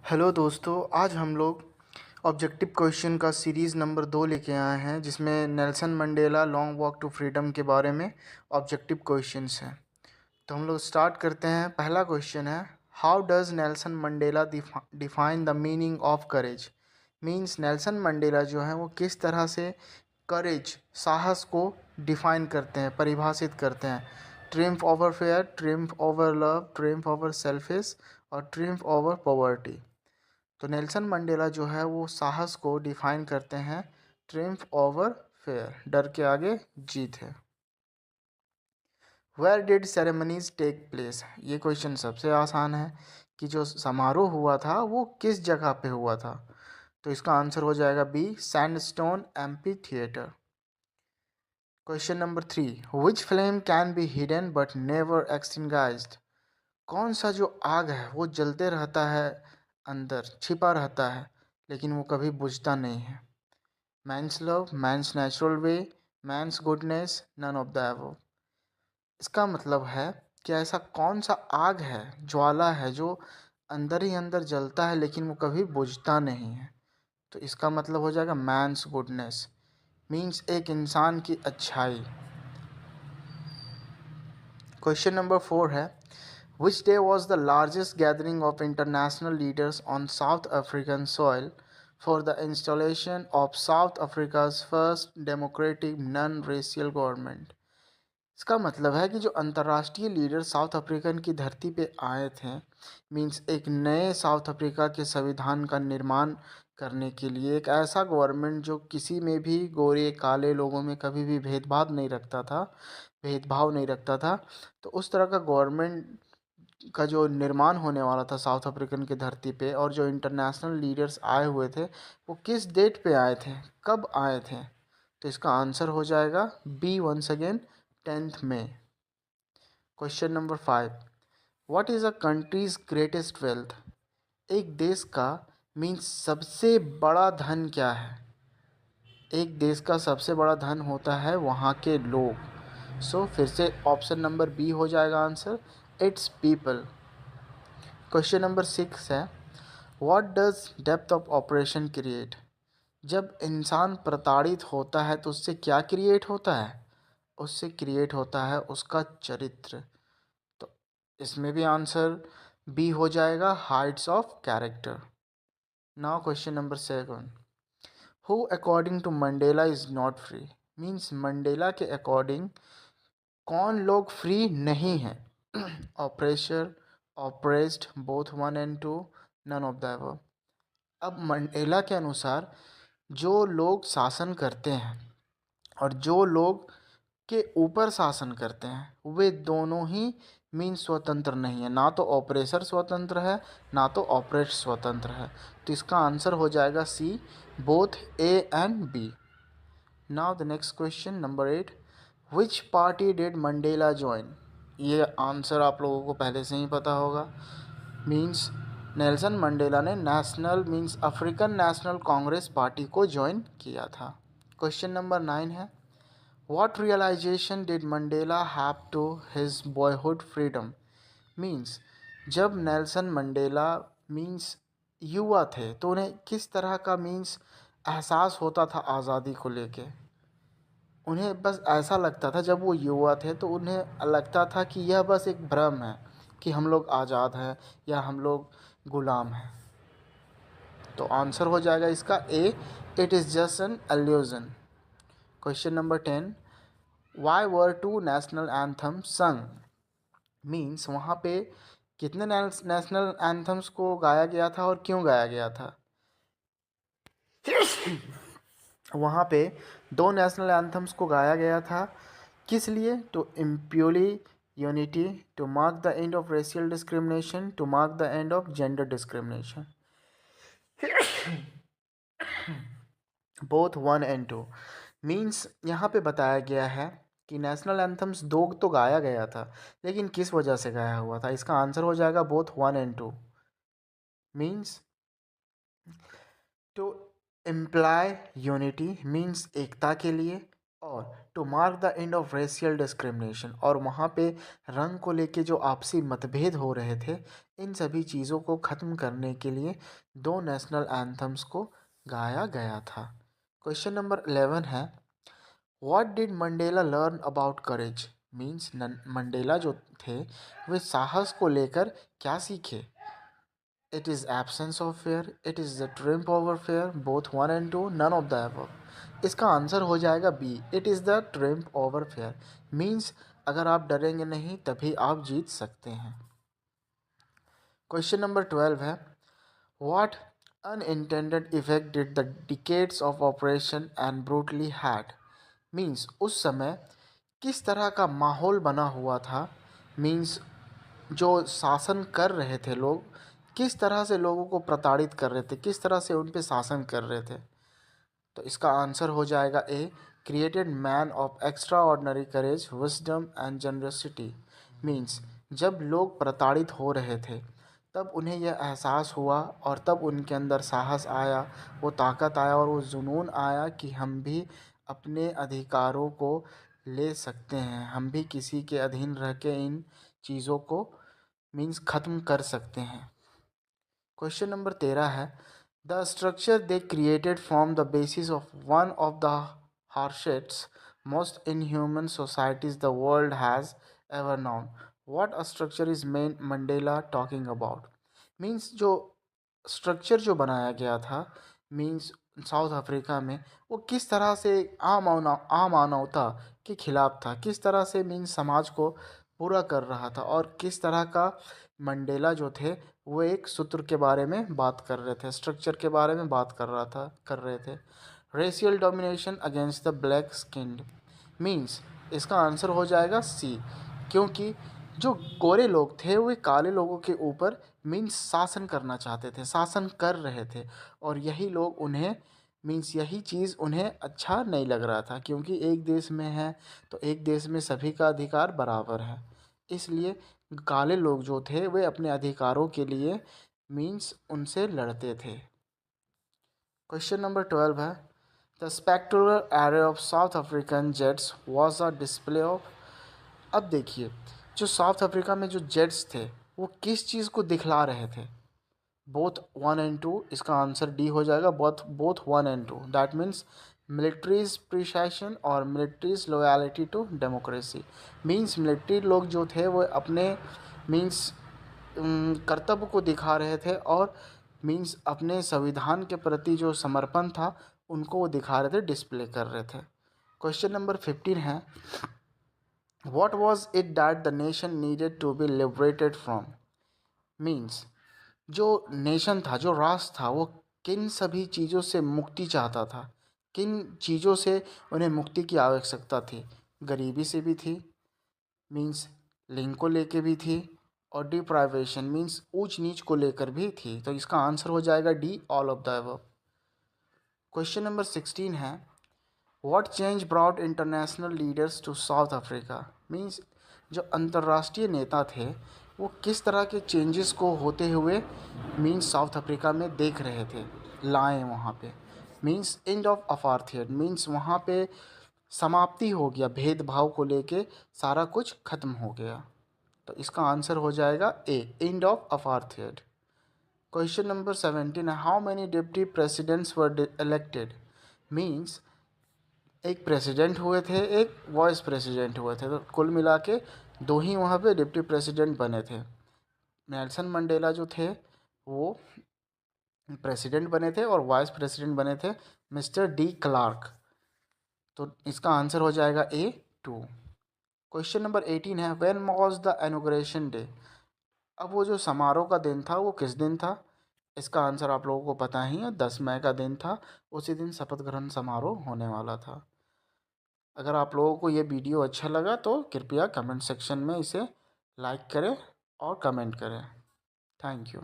Hello दोस्तों, आज हम लोग ऑब्जेक्टिव क्वेश्चन का सीरीज़ नंबर 2 लेके आए हैं, जिसमें Nelson Mandela long walk to freedom के बारे में ऑब्जेक्टिव क्वेश्चंस हैं। तो हम लोग स्टार्ट करते हैं। पहला क्वेश्चन है, how does Nelson Mandela define the meaning of courage. Means Nelson Mandela जो है वो किस तरह से करेज, साहस को डिफाइन करते हैं, परिभाषित करते हैं। Triumph over fair, triumph over love, triumph over selfish और ट्रिम्फ ओवर पॉवर्टी। तो नेल्सन मंडेला जो है वो साहस को डिफाइन करते हैं ट्रिम्फ ओवर फेयर, डर के आगे जीत है। Where did ceremonies take place. ये क्वेश्चन सबसे आसान है कि जो समारोह हुआ था वो किस जगह पे हुआ था। तो इसका आंसर हो जाएगा B, sandstone amphitheatre. Question number 3, which flame can be hidden but never extinguished. कौन सा जो आग है वो जलते रहता है, अंदर छिपा रहता है, लेकिन वो कभी बुझता नहीं है। Man's love, man's natural way, man's goodness, none of the above. इसका मतलब है कि ऐसा कौन सा आग है, ज्वाला है, जो अंदर ही अंदर जलता है लेकिन वो कभी बुझता नहीं है। तो इसका मतलब हो जाएगा मैंस गुडनेस, मीन्स एक इंसान की अच्छाई। क्वेश्चन नंबर 4 है, which day was the largest gathering of international leaders on South African soil for the installation of South Africa's first democratic non-racial government। इसका मतलब है कि जो अंतर्राष्ट्रीय लीडर साउथ अफ्रीकन की धरती पे आए थे, मींस एक नए साउथ अफ्रीका के संविधान का निर्माण करने के लिए, एक ऐसा गवर्नमेंट जो किसी में भी गोरे काले लोगों में कभी भी भेदभाव नहीं रखता था। तो उस तरह का गवर्नमेंट का जो निर्माण होने वाला था साउथ अफ्रीकन की धरती पे, और जो इंटरनेशनल लीडर्स आए हुए थे वो किस डेट पे आए थे, कब आए थे। तो इसका आंसर हो जाएगा B, once again 10th May. Question number 5, what is a country's greatest wealth. एक देश का मीन्स सबसे बड़ा धन क्या है। एक देश का सबसे बड़ा धन होता है वहाँ के लोग। फिर से ऑप्शन नंबर बी हो जाएगा answer, it's people. Question number 6 है, what does depth of operation create. जब इंसान प्रताड़ित होता है तो उससे क्या क्रिएट होता है, उससे क्रिएट होता है उसका चरित्र। तो इसमें भी आंसर बी हो जाएगा, heights of character. Now question number 7, who according to Mandela is not free. Means Mandela के अकॉर्डिंग कौन लोग फ्री नहीं हैं। Oppressor, oppressed, both 1 and 2, none of the above. अब मंडेला के अनुसार जो लोग शासन करते हैं और जो लोग के ऊपर शासन करते हैं वे दोनों ही मीन स्वतंत्र नहीं है। ना तो ऑपरेसर स्वतंत्र है, ना तो ऑपरेट स्वतंत्र है। तो इसका आंसर हो जाएगा C, both A and B. Now the next question number 8, which party did Mandela join. ये आंसर आप लोगों को पहले से ही पता होगा। मीन्स नेल्सन मंडेला ने national means African National Congress party को ज्वाइन किया था। क्वेश्चन नंबर 9 है, what realization did Mandela have to his boyhood freedom. Means जब नेल्सन मंडेला मीन्स युवा थे तो उन्हें किस तरह का मीन्स एहसास होता था आज़ादी को लेके। उन्हें बस ऐसा लगता था, जब वो युवा थे तो उन्हें लगता था कि यह बस एक भ्रम है कि हम लोग आज़ाद हैं या हम लोग गुलाम हैं। तो आंसर हो जाएगा इसका A, it is just an illusion. Question number 10, why were two national anthem sung. Means वहाँ पे कितने नेशनल एंथम्स को गाया गया था और क्यों गाया गया था। वहाँ पे 2 नेशनल एंथम्स को गाया गया था, किस लिए, to imply unity, to mark the end of racial discrimination, to mark the end of gender discrimination. Both 1 and 2। Means यहाँ पे बताया गया है कि नेशनल एंथम्स 2 तो गाया गया था, लेकिन किस वजह से गाया हुआ था। इसका आंसर हो जाएगा both 1 and 2। Means to imply unity, means एकता के लिए, और to mark the end of racial discrimination, और वहाँ पे रंग को लेके जो आपसी मतभेद हो रहे थे, इन सभी चीज़ों को ख़त्म करने के लिए दो नेशनल एंथम्स को गाया गया था। क्वेश्चन नंबर 11 है, what did Mandela learn about courage. Means Mandela जो थे वे साहस को लेकर क्या सीखे। It is absence of fear, it is the triumph over fear, both one and two, none of the above. इसका आंसर हो जाएगा B, it is the triumph over fear. Means अगर आप डरेंगे नहीं तभी आप जीत सकते हैं। क्वेश्चन नंबर 12 है, what unintended effect did the decades of operation and brutally had. Means उस समय किस तरह का माहौल बना हुआ था। मीन्स जो शासन कर रहे थे लोग, किस तरह से लोगों को प्रताड़ित कर रहे थे, किस तरह से उन पे शासन कर रहे थे। तो इसका आंसर हो जाएगा A, created man of extraordinary courage, wisdom and generosity. Means जब लोग प्रताड़ित हो रहे थे तब उन्हें यह एहसास हुआ और तब उनके अंदर साहस आया, वो ताकत आया और वो जुनून आया कि हम भी अपने अधिकारों को ले सकते हैं, हम भी किसी के अधीन रह के इन चीज़ों को मीन्स ख़त्म कर सकते हैं। क्वेश्चन नंबर 13 है, the structure they created form the basis of one of the harshest most inhuman societies the world has ever known. What structure is main Mandela talking about. Means जो structure जो बनाया गया था means south Africa में, वो किस तरह से आम मानवता के खिलाफ था, किस तरह से मीन्स समाज को पूरा कर रहा था, और किस तरह का मंडेला जो थे वो एक सूत्र के बारे में बात कर रहे थे, स्ट्रक्चर के बारे में बात कर रहे थे। Racial domination against the black skinned. Means इसका आंसर हो जाएगा सी, क्योंकि जो गोरे लोग थे वे काले लोगों के ऊपर मीन्स शासन करना चाहते थे, शासन कर रहे थे, और यही लोग उन्हें मीन्स यही चीज़ उन्हें अच्छा नहीं लग रहा था, क्योंकि एक देश में है तो एक देश में सभी का अधिकार बराबर है। इसलिए काले लोग जो थे वे अपने अधिकारों के लिए मीन्स उनसे लड़ते थे। क्वेश्चन नंबर 12 है, the स्पेक्टुलर array of south African jets was a display of. अब देखिए, जो साउथ अफ्रीका में जो जेट्स थे वो किस चीज़ को दिखला रहे थे। बोथ वन एंड टू, इसका आंसर डी हो जाएगा, both both one and two. That means military's precision और military's loyalty to democracy. Means military लोग जो थे वो अपने मीन्स कर्तव्य को दिखा रहे थे, और मीन्स अपने संविधान के प्रति जो समर्पण था उनको वो दिखा रहे थे, डिस्प्ले कर रहे थे। क्वेश्चन नंबर 15 है, what was it that the nation needed to be liberated from. Means जो नेशन था, जो राष्ट्र था, वो किन सभी चीज़ों से मुक्ति चाहता था, किन चीज़ों से उन्हें मुक्ति की आवश्यकता थी। गरीबी से भी थी, मीन्स लिंग को लेके भी थी, और डिप्राइवेशन मीन्स ऊंच नीच को लेकर भी थी। तो इसका आंसर हो जाएगा D, all of the above. Question number 16 है, what change brought international leaders to South Africa. Means जो अंतर्राष्ट्रीय नेता थे वो किस तरह के चेंजेस को होते हुए मीन्स साउथ अफ्रीका में देख रहे थे, लाए वहाँ पे। Means and of apartheid, means वहाँ पे समाप्ति हो गया, भेदभाव को लेके सारा कुछ ख़त्म हो गया। तो इसका आंसर हो जाएगा A, end of apartheid. Question number 17 है, how many deputy presidents were elected. Means एक प्रेसिडेंट हुए थे, एक वाइस प्रेसिडेंट हुए थे, तो कुल मिला के दो ही वहाँ पे डिप्टी प्रेसिडेंट बने थे। नेल्सन मंडेला जो थे वो प्रेसिडेंट बने थे और वाइस प्रेसिडेंट बने थे मिस्टर डी क्लार्क। तो इसका आंसर हो जाएगा ए, 2। क्वेश्चन नंबर 18 है, when was the inauguration day. अब वो जो समारोह का दिन था वो किस दिन था। इसका आंसर आप लोगों को पता ही है, 10 मई का दिन था, उसी दिन शपथ ग्रहण समारोह होने वाला था। अगर आप लोगों को ये वीडियो अच्छा लगा तो कृपया कमेंट सेक्शन में इसे लाइक करें और कमेंट करें। Thank you.